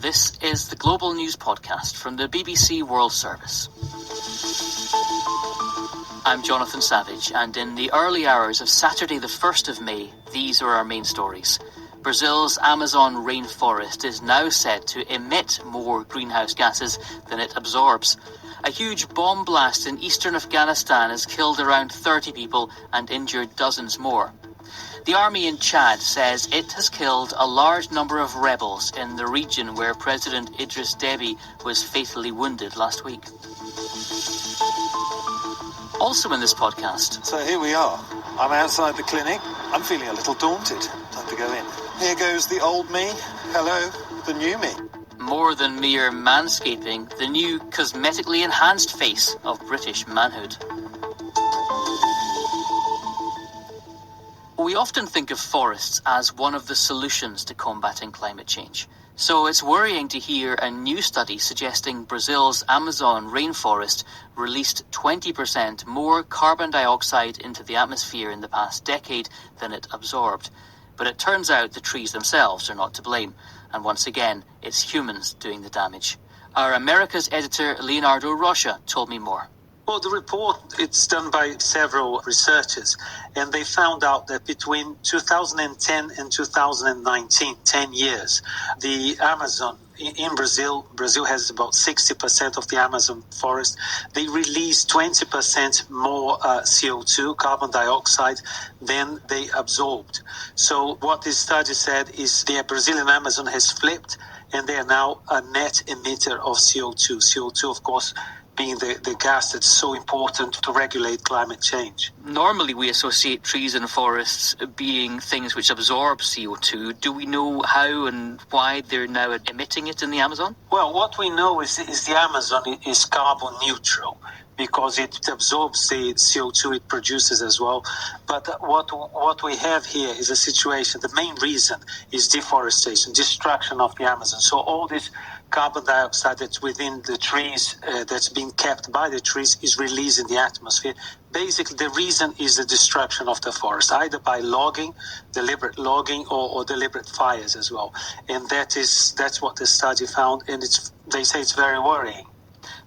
This is the Global News Podcast from the BBC World Service. I'm Jonathan Savage, and in the early hours of Saturday the 1st of May, these are our main stories. Brazil's Amazon rainforest is now said to emit more greenhouse gases than it absorbs. A huge bomb blast in eastern Afghanistan has killed around 30 people and injured dozens more. The army in Chad says it has killed a large number of rebels in the region where President Idris Deby was fatally wounded last week. Also in this podcast. So here we are. I'm outside the clinic. I'm feeling a little daunted. Time to go in. Here goes the old me. Hello, the new me. More than mere manscaping, the new cosmetically enhanced face of British manhood. We often think of forests as one of the solutions to combating climate change. So it's worrying to hear a new study suggesting Brazil's Amazon rainforest released 20% more carbon dioxide into the atmosphere in the past decade than it absorbed. But it turns out the trees themselves are not to blame. And once again, it's humans doing the damage. Our America's editor, Leonardo Rocha, told me more. Well, the report, it's done by several researchers, and they found out that between 2010 and 2019, 10 years, the Amazon in Brazil has about 60% of the Amazon forest. They release 20% more CO2, carbon dioxide, than they absorbed. So what this study said is the Brazilian Amazon has flipped, and they are now a net emitter of CO2. CO2, of course, being the gas that's so important to regulate climate change. Normally we associate trees and forests being things which absorb CO2. Do we know how and why they're now emitting it in the Amazon? Well, what we know is the Amazon is carbon neutral because it absorbs the CO2 it produces as well. But what we have here is a situation, the main reason is deforestation, destruction of the Amazon. So all this carbon dioxide that's within the trees, that's being kept by the trees, is released in the atmosphere. Basically, the reason is the destruction of the forest, either by logging, deliberate logging, or deliberate fires as well. And that's what the study found, and they say it's very worrying.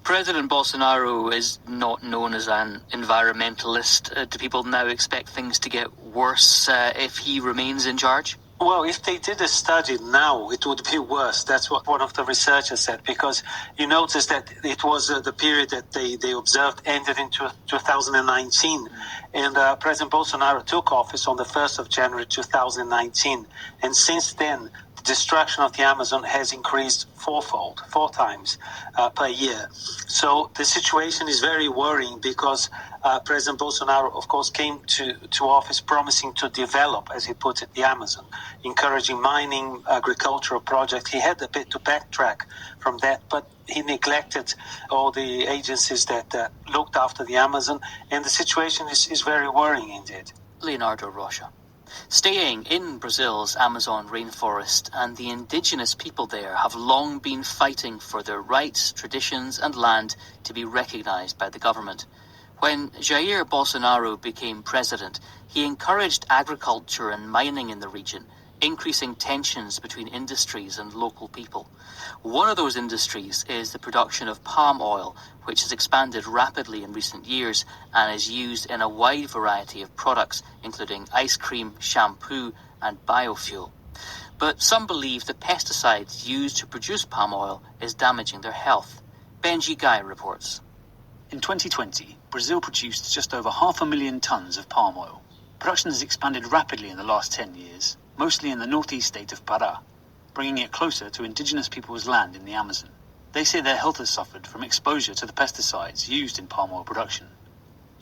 President Bolsonaro is not known as an environmentalist. Do people now expect things to get worse if he remains in charge? Well, if they did a study now, it would be worse. That's what one of the researchers said, because you notice that it was the period that they observed ended in 2019. And President Bolsonaro took office on the 1st of January 2019. And since then, the destruction of the Amazon has increased four times per year. So the situation is very worrying because President Bolsonaro, of course, came to office promising to develop, as he put it, the Amazon, encouraging mining, agricultural projects. He had a bit to backtrack from that, but he neglected all the agencies that looked after the Amazon, and the situation is very worrying indeed. Leonardo Rocha. Staying in Brazil's Amazon rainforest, and the indigenous people there have long been fighting for their rights, traditions and land to be recognised by the government. When Jair Bolsonaro became president, he encouraged agriculture and mining in the region, increasing tensions between industries and local people. One of those industries is the production of palm oil, which has expanded rapidly in recent years and is used in a wide variety of products, including ice cream, shampoo and biofuel. But some believe the pesticides used to produce palm oil is damaging their health. Benji Guy reports. In 2020, Brazil produced just over 500,000 tonnes of palm oil. Production has expanded rapidly in the last 10 years, mostly in the northeast state of Pará, bringing it closer to indigenous people's land in the Amazon. They say their health has suffered from exposure to the pesticides used in palm oil production.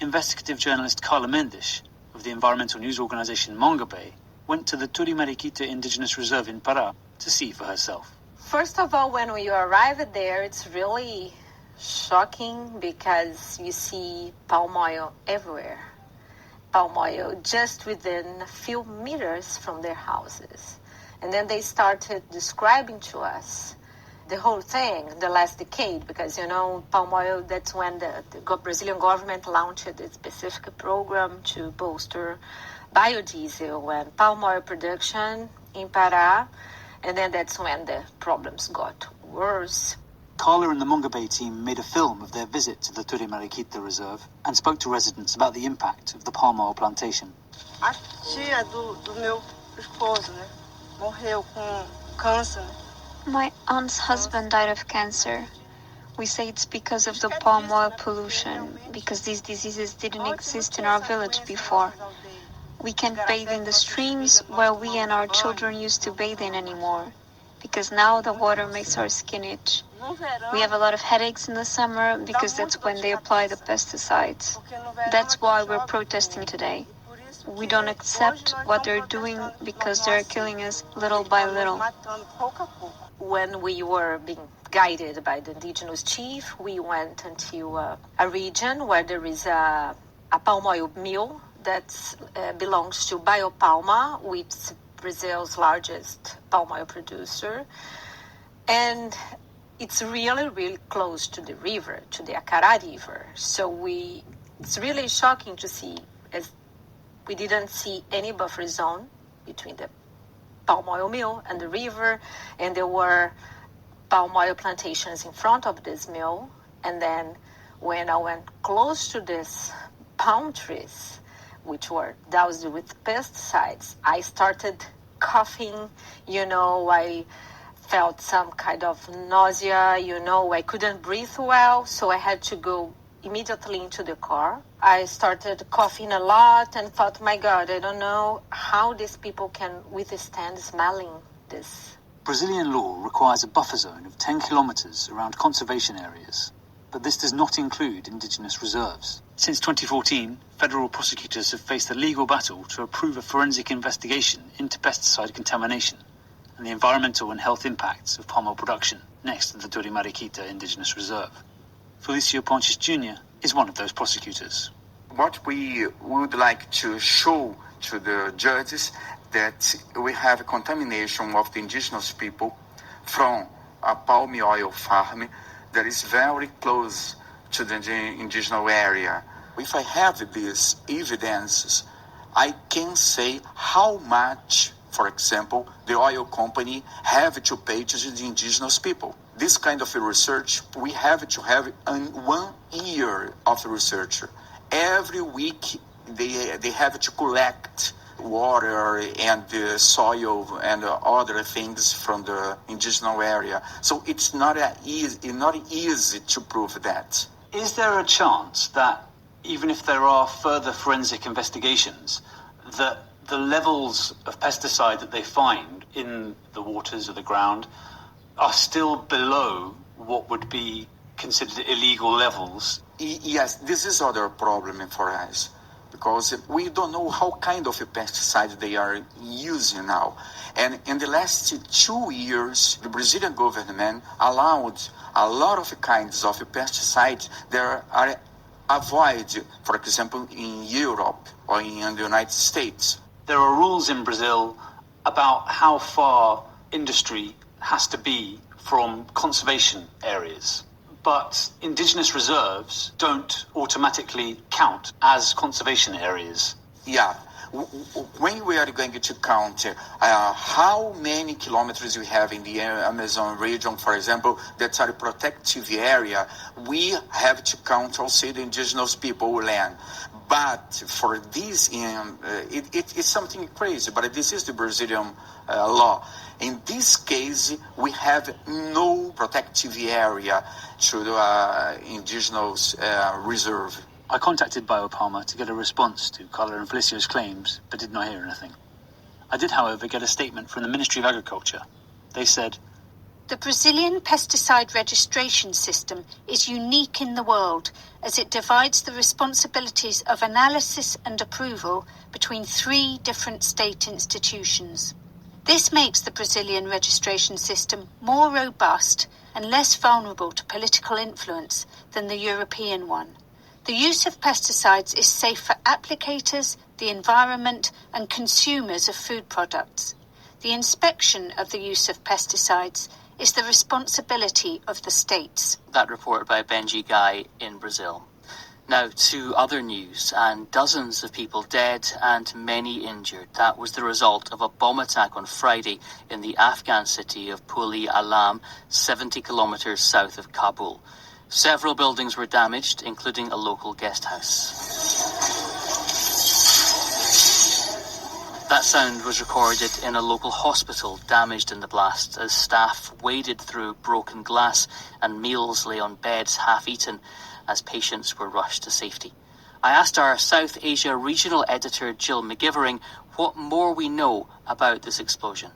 Investigative journalist Carla Mendes of the environmental news organisation Mongabe went to the Turi-Mariquita Indigenous Reserve in Pará to see for herself. First of all, when you arrive there, it's really shocking because you see palm oil everywhere. Palm oil just within a few meters from their houses. And then they started describing to us the whole thing, the last decade, because, palm oil, that's when the Brazilian government launched a specific program to bolster biodiesel and palm oil production in Pará And then that's when the problems got worse. Carla and the Mongabay team made a film of their visit to the Turre Mariquita Reserve and spoke to residents about the impact of the palm oil plantation. A tia do meu esposo, né? Morreu com câncer. My aunt's husband died of cancer. We say it's because of the palm oil pollution, because these diseases didn't exist in our village before. We can't bathe in the streams where we and our children used to bathe in anymore, because now the water makes our skin itch. We have a lot of headaches in the summer because that's when they apply the pesticides. That's why we're protesting today. We don't accept what they're doing because they're killing us little by little. When we were being guided by the indigenous chief, we went into a region where there is a palm oil mill that belongs to Biopalma, which is Brazil's largest palm oil producer. And it's really, really close to the river, to the Acará River. So it's really shocking to see, as we didn't see any buffer zone between the palm oil mill and the river, and there were palm oil plantations in front of this mill. And then when I went close to these palm trees, which were doused with pesticides, I started coughing, I felt some kind of nausea, I couldn't breathe well, so I had to go immediately into the car. I started coughing a lot and thought, my God, I don't know how these people can withstand smelling this. Brazilian law requires a buffer zone of 10 kilometres around conservation areas, but this does not include indigenous reserves. Since 2014, federal prosecutors have faced a legal battle to approve a forensic investigation into pesticide contamination and the environmental and health impacts of palm oil production next to the Turre Mariquita Indigenous Reserve. Felicio Pontes Jr. is one of those prosecutors. What we would like to show to the judges that we have a contamination of the indigenous people from a palm oil farm that is very close to the indigenous area. If I have these evidences, I can say how much, for example, the oil company have to pay to the indigenous people. This kind of research, we have to have 1 year of research. Every week, they have to collect water and the soil and other things from the indigenous area. So it's not easy to prove that. Is there a chance that even if there are further forensic investigations, that the levels of pesticide that they find in the waters of the ground are still below what would be considered illegal levels? Yes, this is other problem for us, because we don't know how kind of a pesticide they are using now. And in the last 2 years, the Brazilian government allowed a lot of kinds of pesticides that are avoided, for example, in Europe or in the United States. There are rules in Brazil about how far industry has to be from conservation areas, but indigenous reserves don't automatically count as conservation areas. Yeah. When we are going to count how many kilometers we have in the Amazon region, for example, that's a protective area, we have to count also the indigenous people land. But for this, it's something crazy, but this is the Brazilian law. In this case, we have no protective area to the indigenous reserve. I contacted Biopalma to get a response to Carla and Felicio's claims, but did not hear anything. I did, however, get a statement from the Ministry of Agriculture. They said, "The Brazilian pesticide registration system is unique in the world as it divides the responsibilities of analysis and approval between 3 different state institutions. This makes the Brazilian registration system more robust and less vulnerable to political influence than the European one. The use of pesticides is safe for applicators, the environment, and consumers of food products. The inspection of the use of pesticides is the responsibility of the states." That report by Benji Guy in Brazil. Now to other news, and dozens of people dead and many injured. That was the result of a bomb attack on Friday in the Afghan city of Puli Alam, 70 kilometres south of Kabul. Several buildings were damaged, including a local guest house. That sound was recorded in a local hospital damaged in the blast as staff waded through broken glass and meals lay on beds half-eaten as patients were rushed to safety. I asked our South Asia regional editor Jill McGivering what more we know about this explosion.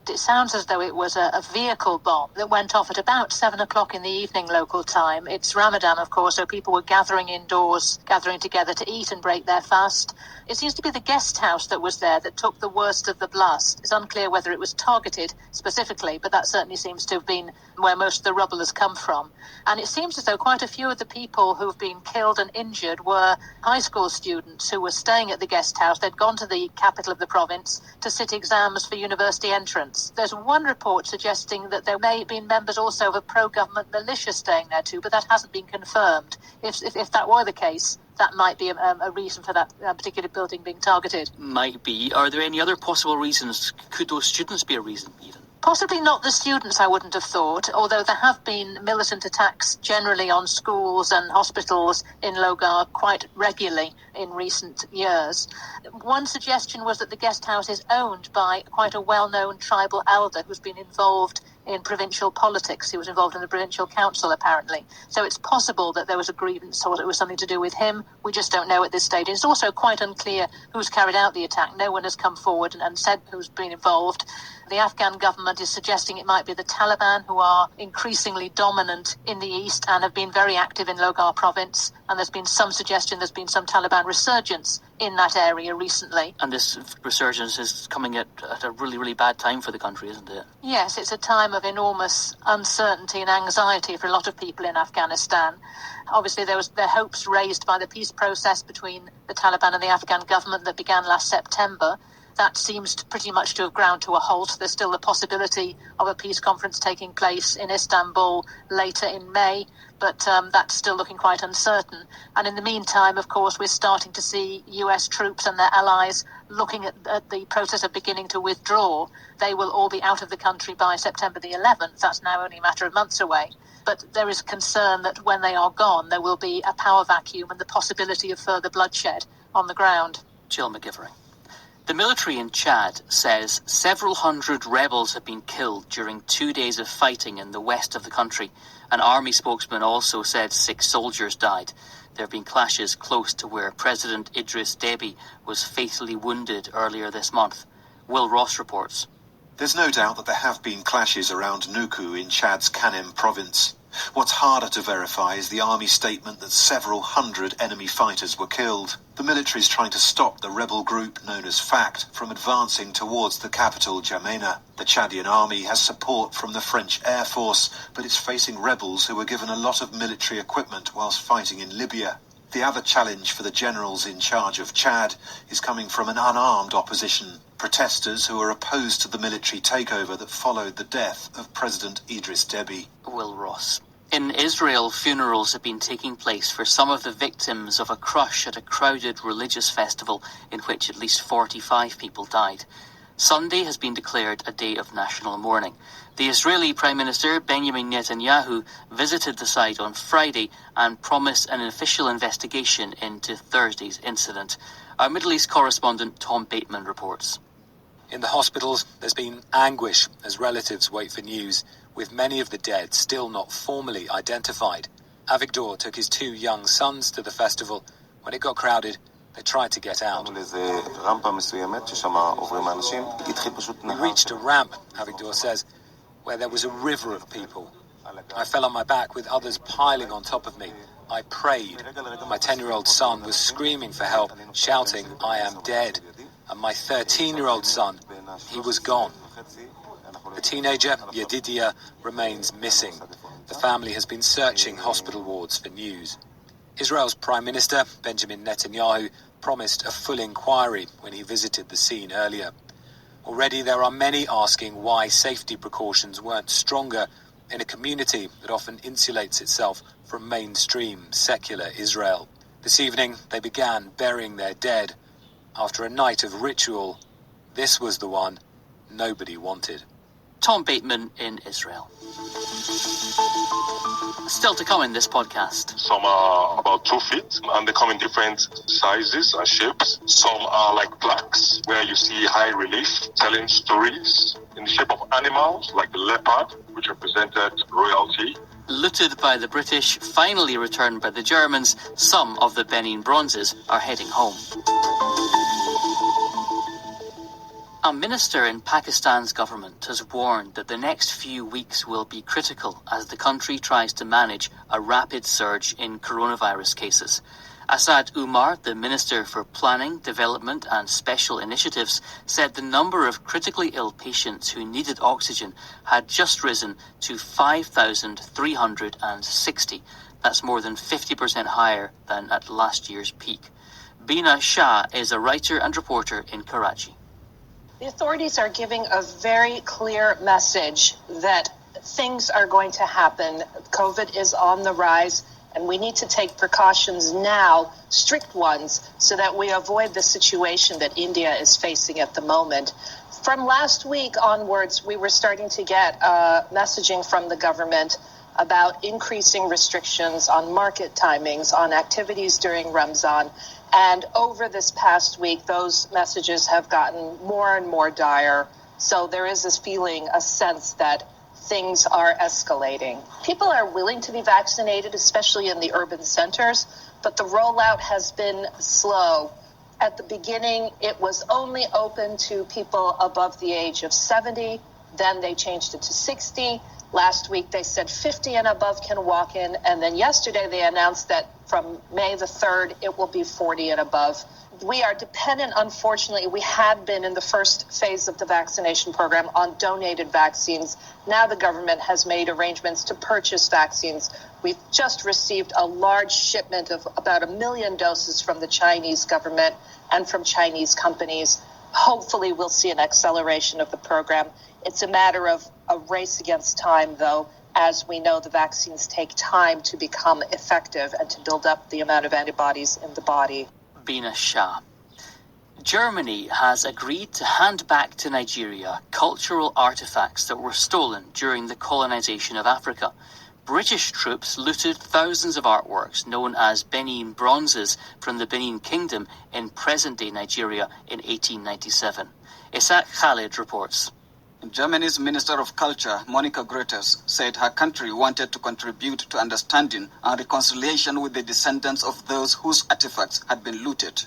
It sounds as though it was a vehicle bomb that went off at about 7 o'clock in the evening local time. It's Ramadan, of course, so people were gathering indoors, gathering together to eat and break their fast. It seems to be the guest house that was there that took the worst of the blast. It's unclear whether it was targeted specifically, but that certainly seems to have been where most of the rubble has come from. And it seems as though quite a few of the people who've been killed and injured were high school students who were staying at the guest house. They'd gone to the capital of the province to sit exams for university entrance. There's one report suggesting that there may have been members also of a pro-government militia staying there too, but that hasn't been confirmed. If that were the case, that might be a reason for that particular building being targeted. Might be. Are there any other possible reasons? Could those students be a reason even? Possibly not the students, I wouldn't have thought, although there have been militant attacks generally on schools and hospitals in Logar quite regularly in recent years. One suggestion was that the guest house is owned by quite a well-known tribal elder who's been involved in provincial politics. He was involved in the provincial council, apparently. So it's possible that there was a grievance or it was something to do with him. We just don't know at this stage. It's also quite unclear who's carried out the attack. No one has come forward and said who's been involved. The Afghan government is suggesting it might be the Taliban, who are increasingly dominant in the east and have been very active in Logar province. And there's been some suggestion there's been some Taliban resurgence in that area recently. And this resurgence is coming at a really, really bad time for the country, isn't it? Yes, it's a time of enormous uncertainty and anxiety for a lot of people in Afghanistan. Obviously, there were hopes raised by the peace process between the Taliban and the Afghan government that began last September. That seems to pretty much to have ground to a halt. There's still the possibility of a peace conference taking place in Istanbul later in May, but that's still looking quite uncertain. And in the meantime, of course, we're starting to see US troops and their allies looking at the process of beginning to withdraw. They will all be out of the country by September the 11th. That's now only a matter of months away. But there is concern that when they are gone, there will be a power vacuum and the possibility of further bloodshed on the ground. Jill McGivering. The military in Chad says several hundred rebels have been killed during 2 days of fighting in the west of the country. An army spokesman also said 6 soldiers died. There have been clashes close to where President Idris Deby was fatally wounded earlier this month. Will Ross reports. There's no doubt that there have been clashes around Nuku in Chad's Kanem province. What's harder to verify is the army statement that several hundred enemy fighters were killed. The military is trying to stop the rebel group known as FACT from advancing towards the capital, N'Djamena. The Chadian army has support from the French Air Force, but it's facing rebels who were given a lot of military equipment whilst fighting in Libya. The other challenge for the generals in charge of Chad is coming from an unarmed opposition, protesters who are opposed to the military takeover that followed the death of President Idris Deby. Will Ross. In Israel, funerals have been taking place for some of the victims of a crush at a crowded religious festival in which at least 45 people died. Sunday has been declared a day of national mourning. The Israeli Prime Minister Benjamin Netanyahu visited the site on Friday and promised an official investigation into Thursday's incident. Our Middle East correspondent Tom Bateman reports. In the hospitals, there's been anguish as relatives wait for news, with many of the dead still not formally identified. Avigdor took his 2 young sons to the festival. When it got crowded, they tried to get out. We reached a ramp, Avigdor says, where there was a river of people. I fell on my back with others piling on top of me. I prayed. My 10-year-old son was screaming for help, shouting, "I am dead." And my 13-year-old son, he was gone. The teenager, Yedidia, remains missing. The family has been searching hospital wards for news. Israel's Prime Minister, Benjamin Netanyahu, promised a full inquiry when he visited the scene earlier. Already there are many asking why safety precautions weren't stronger in a community that often insulates itself from mainstream secular Israel. This evening, they began burying their dead. After a night of ritual, this was the one nobody wanted. Tom Bateman in Israel. Still to come in this podcast. Some are about 2 feet, and they come in different sizes and shapes. Some are like plaques, where you see high relief telling stories in the shape of animals, like the leopard, which represented royalty. Looted by the British, finally returned by the Germans, some of the Benin bronzes are heading home. A minister in Pakistan's government has warned that the next few weeks will be critical as the country tries to manage a rapid surge in coronavirus cases. Asad Umar, the Minister for Planning, Development and Special Initiatives, said the number of critically ill patients who needed oxygen had just risen to 5,360. That's more than 50% higher than at last year's peak. Bina Shah is a writer and reporter in Karachi. The authorities are giving a very clear message that things are going to happen. COVID is on the rise, and we need to take precautions now, strict ones, so that we avoid the situation that India is facing at the moment. From last week onwards, we were starting to get messaging from the government about increasing restrictions on market timings, on activities during Ramzan. And over this past week, those messages have gotten more and more dire. So there is this feeling, a sense that things are escalating. People are willing to be vaccinated, especially in the urban centers, but the rollout has been slow. At the beginning, it was only open to people above the age of 70. Then they changed it to 60. Last week, they said 50 and above can walk in. And then yesterday, they announced that from May the 3rd, it will be 40 and above. We are dependent, unfortunately, we had been in the first phase of the vaccination program on donated vaccines. Now the government has made arrangements to purchase vaccines. We've just received a large shipment of about 1 million doses from the Chinese government and from Chinese companies. Hopefully, we'll see an acceleration of the program. It's a matter of a race against time, though. As we know, the vaccines take time to become effective and to build up the amount of antibodies in the body. Bina Shah. Germany has agreed to hand back to Nigeria cultural artifacts that were stolen during the colonization of Africa. British troops looted thousands of artworks known as Benin bronzes from the Benin Kingdom in present-day Nigeria in 1897. Isaac Khalid reports. Germany's Minister of Culture, Monika Grütters, said her country wanted to contribute to understanding and reconciliation with the descendants of those whose artifacts had been looted.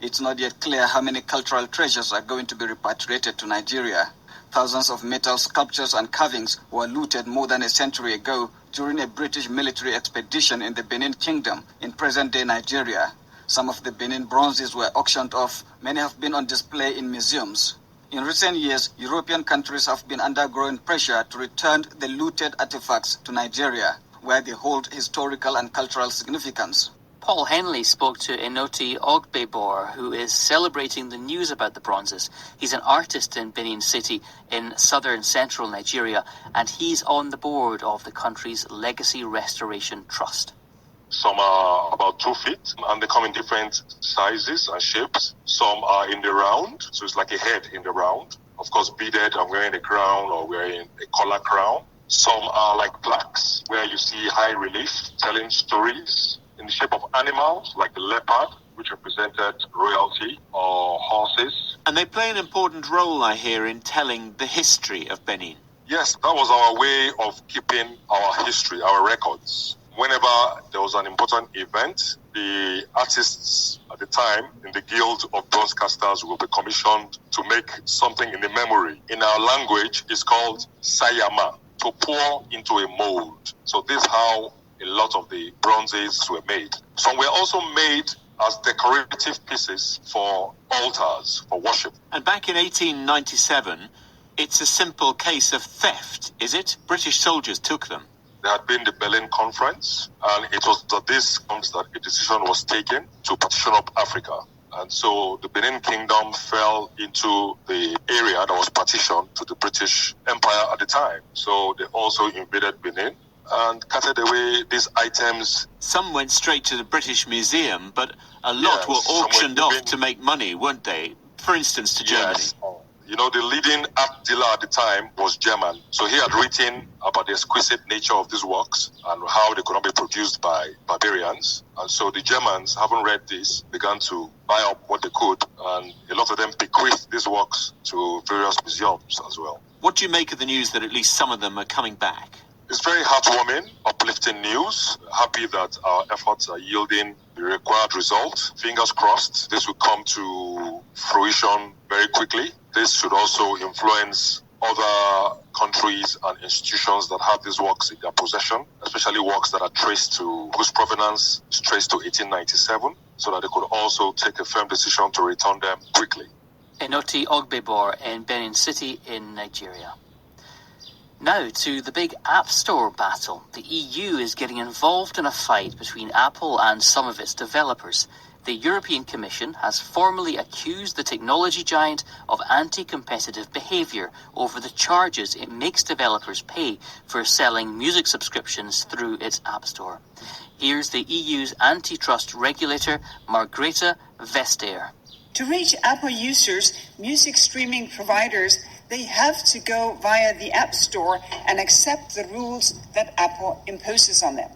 It's not yet clear how many cultural treasures are going to be repatriated to Nigeria. Thousands of metal sculptures and carvings were looted more than a century ago during a British military expedition in the Benin Kingdom in present-day Nigeria. Some of the Benin bronzes were auctioned off. Many have been on display in museums. In recent years, European countries have been under growing pressure to return the looted artifacts to Nigeria, where they hold historical and cultural significance. Paul Henley spoke to Enoti Ogbebor, who is celebrating the news about the bronzes. He's an artist in Benin City in southern central Nigeria, and he's on the board of the country's Legacy Restoration Trust. Some are about 2 feet, and they come in different sizes and shapes. Some are in the round, so it's like a head in the round. Of course, beaded and wearing a crown or wearing a collar crown. Some are like plaques, where you see high relief telling stories in the shape of animals, like the leopard, which represented royalty, or horses. And they play an important role, I hear, in telling the history of Benin. Yes, that was our way of keeping our history, our records. Whenever there was an important event, the artists at the time in the Guild of Bronzecasters will be commissioned to make something in the memory. In our language, it's called sayama, to pour into a mold. So this is how a lot of the bronzes were made. Some were also made as decorative pieces for altars, for worship. And back in 1897, it's a simple case of theft, is it? British soldiers took them. There had been the Berlin Conference, and it was at this conference that a decision was taken to partition up Africa. And so the Benin Kingdom fell into the area that was partitioned to the British Empire at the time. So they also invaded Benin. and carted away these items. Some went straight to the British Museum, but a lot were auctioned off to make money, weren't they? For instance, to Germany. Yes. You know, the leading art dealer at the time was German. So he had written about the exquisite nature of these works and how they could not be produced by barbarians. And so the Germans, having read this, began to buy up what they could. And a lot of them bequeathed these works to various museums as well. What do you make of the news that at least some of them are coming back? It's very heartwarming, uplifting news. Happy that our efforts are yielding the required result. Fingers crossed, this will come to fruition very quickly. This should also influence other countries and institutions that have these works in their possession, especially works that are traced to, whose provenance is traced to 1897, so that they could also take a firm decision to return them quickly. Enoti Ogbebor in Benin City in Nigeria. Now to the big App Store battle. The EU is getting involved in a fight between Apple and some of its developers. The European Commission has formally accused the technology giant of anti-competitive behaviour over the charges it makes developers pay for selling music subscriptions through its App Store. Here's the EU's antitrust regulator, Margrethe Vestager. To reach Apple users, music streaming providers, they have to go via the App Store and accept the rules that Apple imposes on them.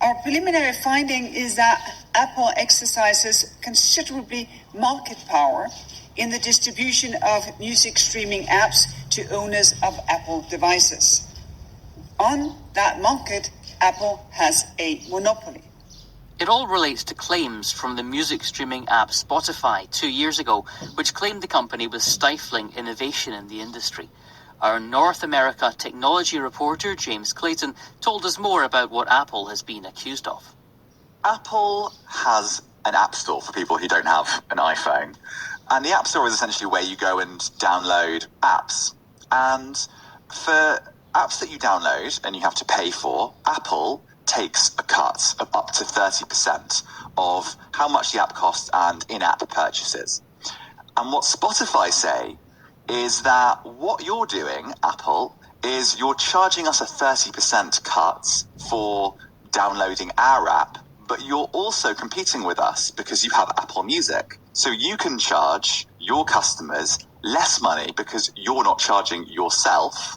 Our preliminary finding is that Apple exercises considerably market power in the distribution of music streaming apps to owners of Apple devices. On that market, Apple has a monopoly. It all relates to claims from the music streaming app Spotify 2 years ago, which claimed the company was stifling innovation in the industry. Our North America technology reporter, James Clayton, told us more about what Apple has been accused of. Apple has an app store for people who don't have an iPhone. And the app store is essentially where you go and download apps. And for apps that you download and you have to pay for, Apple takes a cut of up to 30% of how much the app costs and in-app purchases. And what Spotify say is that what you're doing, Apple, is you're charging us a 30% cut for downloading our app, but you're also competing with us because you have Apple Music. So you can charge your customers less money because you're not charging yourself,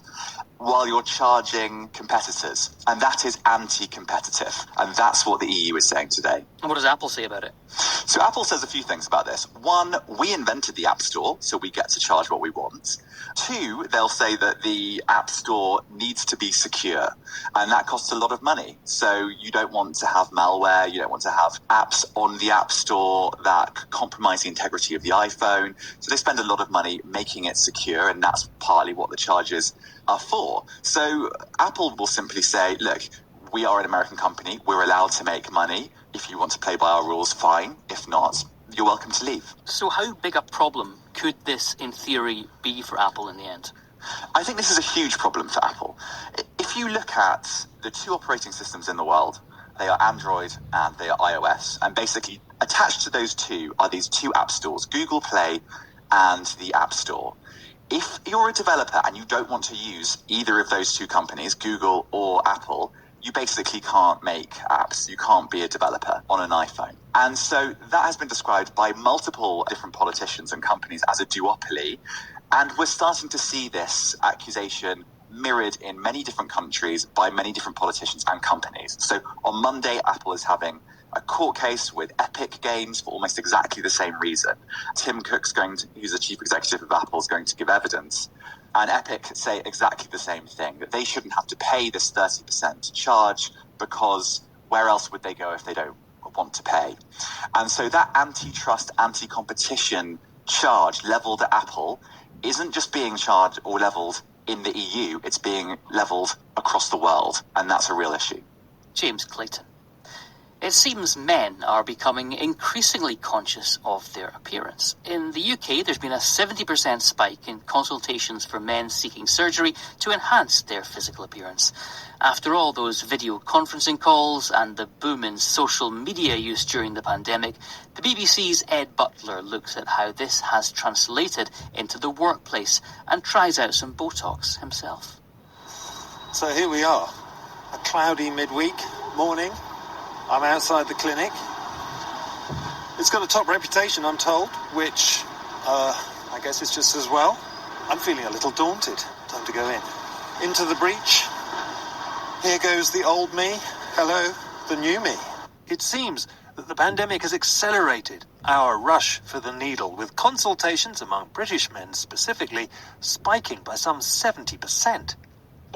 while you're charging competitors. And that is anti-competitive. And that's what the EU is saying today. And what does Apple say about it? So Apple says a few things about this. One, we invented the App Store, so we get to charge what we want. Two, they'll say that the App Store needs to be secure, and that costs a lot of money. So you don't want to have malware, you don't want to have apps on the App Store that compromise the integrity of the iPhone. So they spend a lot of money making it secure, and that's partly what the charges are for. So Apple will simply say, look, we are an American company, we're allowed to make money. If you want to play by our rules, fine. If not, you're welcome to leave. So how big a problem could this, in theory, be for Apple in the end? I think this is a huge problem for Apple. If you look at the two operating systems in the world, they are Android and they are iOS. And basically attached to those two are these two app stores, Google Play and the App Store. If you're a developer and you don't want to use either of those two companies, Google or Apple, you basically can't make apps. You can't be a developer on an iPhone. And so that has been described by multiple different politicians and companies as a duopoly. And we're starting to see this accusation mirrored in many different countries by many different politicians and companies. So on Monday, Apple is having a court case with Epic Games for almost exactly the same reason. Tim Cook's who's the chief executive of Apple, is going to give evidence. And Epic say exactly the same thing, that they shouldn't have to pay this 30% charge because where else would they go if they don't want to pay? And so that antitrust, anti-competition charge levelled at Apple isn't just being charged or levelled in the EU, it's being levelled across the world. And that's a real issue. James Clayton. It seems men are becoming increasingly conscious of their appearance. In the UK, there's been a 70% spike in consultations for men seeking surgery to enhance their physical appearance. After all those video conferencing calls and the boom in social media use during the pandemic, the BBC's Ed Butler looks at how this has translated into the workplace and tries out some Botox himself. So here we are. A cloudy midweek morning. I'm outside the clinic. It's got a top reputation, I'm told, which I guess it's just as well. I'm feeling a little daunted. Time to go in. Into the breach. Here goes the old me. Hello, the new me. It seems that the pandemic has accelerated our rush for the needle, with consultations among British men specifically spiking by some 70%.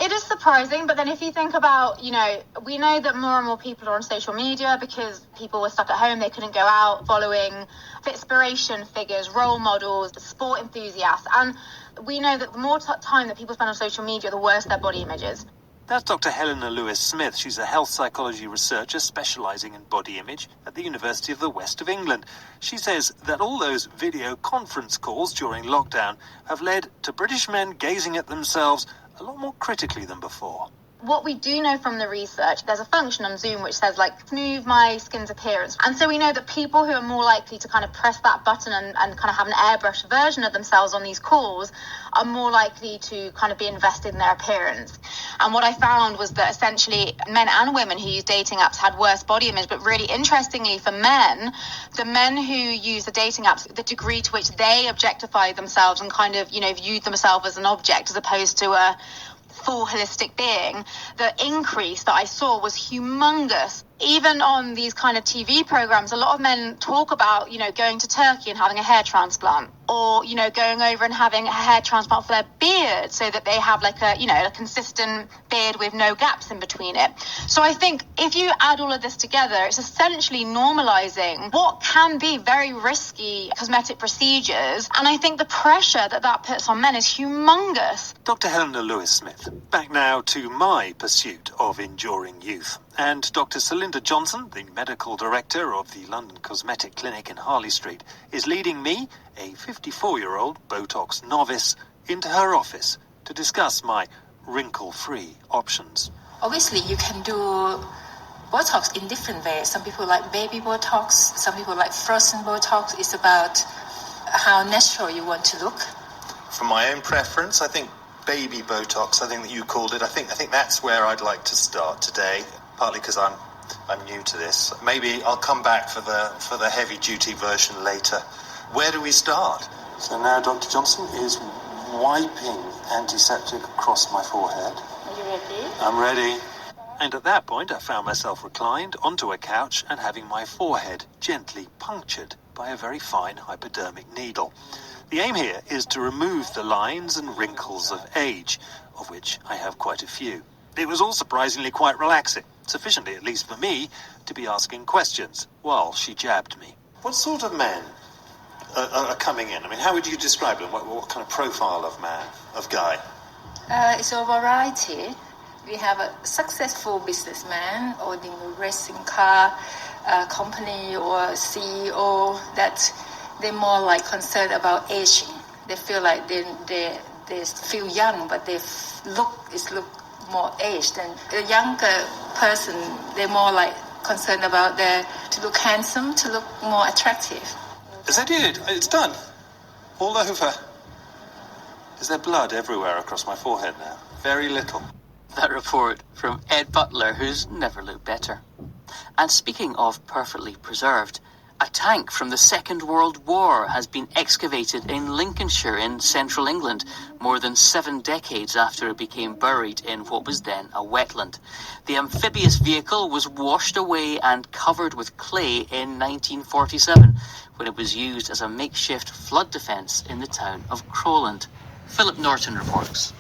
It is surprising, but then if you think about, we know that more and more people are on social media because people were stuck at home, they couldn't go out, following inspiration figures, role models, sport enthusiasts, and we know that the more time that people spend on social media, the worse their body image is. That's Dr. Helena Lewis-Smith. She's a health psychology researcher specialising in body image at the University of the West of England. She says that all those video conference calls during lockdown have led to British men gazing at themselves a lot more critically than before. What we do know from the research, there's a function on Zoom which says, smooth my skin's appearance. And so we know that people who are more likely to kind of press that button and kind of have an airbrushed version of themselves on these calls are more likely to kind of be invested in their appearance. And what I found was that essentially men and women who use dating apps had worse body image, but really interestingly for men, the men who use the dating apps, the degree to which they objectify themselves and kind of, viewed themselves as an object as opposed to a full holistic being, the increase that I saw was humongous. Even on these kind of TV programs, a lot of men talk about, going to Turkey and having a hair transplant, or, going over and having a hair transplant for their beard so that they have a consistent beard with no gaps in between it. So I think if you add all of this together, it's essentially normalizing what can be very risky cosmetic procedures. And I think the pressure that puts on men is humongous. Dr. Helena Lewis-Smith, back now to my pursuit of enduring youth. And Dr. Celinda Johnson, the medical director of the London Cosmetic Clinic in Harley Street, is leading me, a 54-year-old Botox novice, into her office to discuss my wrinkle-free options. Obviously, you can do Botox in different ways. Some people like baby Botox, some people like frozen Botox. It's about how natural you want to look. For my own preference, I think baby Botox, I think that you called it, I think that's where I'd like to start today, partly because I'm new to this. Maybe I'll come back for the heavy-duty version later. Where do we start? So now Dr. Johnson is wiping antiseptic across my forehead. Are you ready? I'm ready. And at that point, I found myself reclined onto a couch and having my forehead gently punctured by a very fine hypodermic needle. The aim here is to remove the lines and wrinkles of age, of which I have quite a few. It was all surprisingly quite relaxing, sufficiently, at least for me, to be asking questions while she jabbed me. What sort of men are coming in? I mean, how would you describe them? What kind of profile of man, of guy? It's a variety. We have a successful businessman owning a racing car company or CEO that they're more concerned about aging. They feel like they feel young, but they look more aged. And a younger person, they're more concerned about to look handsome, to look more attractive. Is that it? It's done. All over. Is there blood everywhere across my forehead now? Very little. That report from Ed Butler, who's never looked better. And speaking of perfectly preserved, a tank from the Second World War has been excavated in Lincolnshire in central England, more than 7 decades after it became buried in what was then a wetland. The amphibious vehicle was washed away and covered with clay in 1947, when it was used as a makeshift flood defence in the town of Crowland. Philip Norton reports.